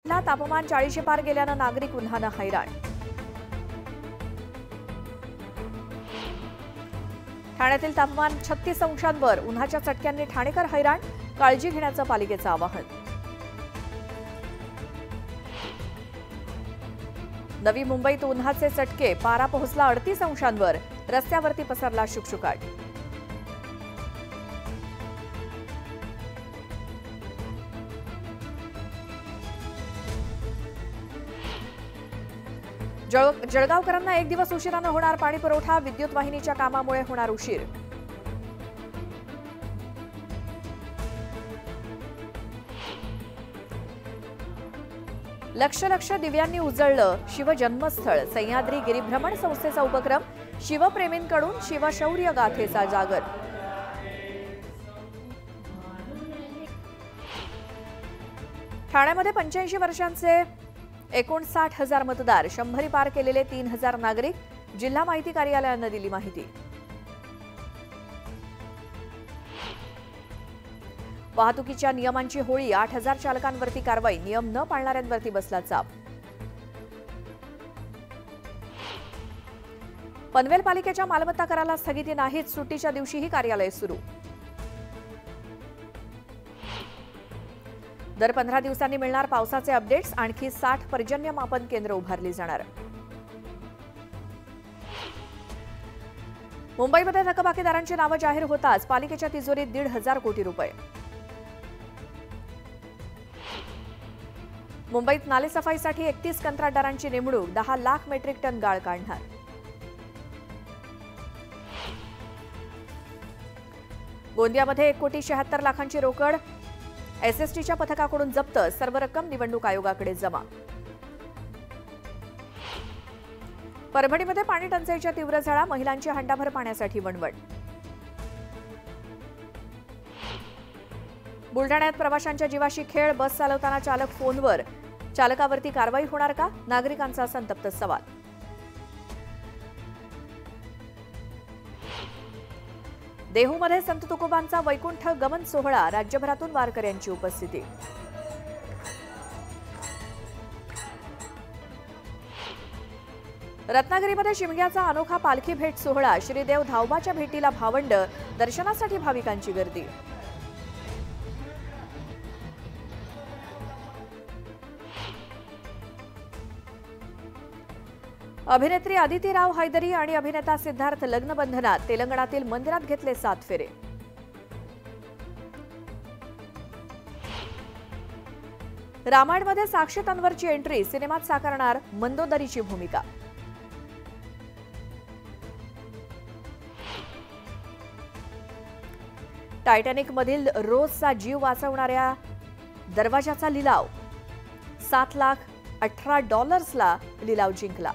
तापमान 40 पार गेल्यानं नागरिक उन्हानं हैराण। ठाण्यातील तापमान 36 अंशांवर, उन्हाच्या चटक्यांनी ठाणेकर हैराण, काळजी घेण्याचं पालिकेचं आवाहन। नवी मुंबईत उन्हाचे चटके, पारा पोहोचला 38 अंशांवर, रस्त्यावरती पसरला शुकशुकाट। जळगावकरांना एक दिवस उशिरानं होणार पाणी पुरवठा, विद्युत वाहिनीच्या कामामुळे होणार उशीर। लक्ष लक्ष दिव्यांनी उजळलं शिवजन्मस्थळ, सह्याद्री गिरिभ्रमण संस्थेचा उपक्रम, शिवप्रेमींकडून शिवशौर्य गाथेचा जागर। ठाण्यामध्ये 85 वर्षांचे 59,000 मतदार, 100 पार केलेले 3,000 नागरिक, जिल्हा माहिती कार्यालयानं दिली माहिती। वाहतुकीच्या नियमांची होळी, 8,000 चालकांवरती कारवाई, नियम न पाळणाऱ्यांवरती बसला चाप। पनवेल पालिकेच्या मालमत्ता कराला स्थगिती नाहीच, सुट्टीच्या दिवशीही कार्यालय सुरू। दर 15 दिवसांनी मिळणार पावसाचे अपडेट्स, आणखी 60 पर्जन्य मापन केंद्र उभारली जाणार। मुंबईमध्ये थकबाकीदारांची नावं जाहीर होताच पालिकेच्या तिजोरीत 1,500 कोटी रुपये। मुंबईत नालेसफाईसाठी 31 कंत्राटदारांची नेमणूक, 10 लाख मेट्रिक टन गाळ काढणार। गोंदियामध्ये 1,76,00,000ची रोकड, एसएसटीच्या पथकाकडून जप्त, सर्व रक्कम निवडणूक आयोगाकडे जमा। परभणीमध्ये पाणी टंचाईच्या तीव्र झळा, महिलांची हंडाभर पाण्यासाठी वणवण। बुलढाण्यात प्रवाशांच्या जीवाशी खेळ, बस चालवताना चालक फोनवर, चालकावरती कारवाई होणार का? नागरिकांचा संतप्त सवाल। देहूमध्ये संत तुकोबांचा वैकुंठ गमन सोहळा, राज्यभरातून वारकऱ्यांची उपस्थिती। रत्नागिरीमध्ये शिमग्याचा अनोखा पालखी भेट सोहळा, श्रीदेव धावबाच्या भेटीला भावंड, दर्शनासाठी भाविकांची गर्दी। अभिनेत्री अदिती राव हैदरी आणि अभिनेता सिद्धार्थ लग्नबंधनात, तेलंगणातील मंदिरात घेतले 7 फेरे। रामायणमध्ये साक्षी तन्वरची एंट्री, सिनेमात साकारणार मंदोदरीची भूमिका। टायटॅनिकमधील रोजचा जीव वाचवणाऱ्या दरवाजाचा लिलाव, $7,18,00,000 लिलाव जिंकला।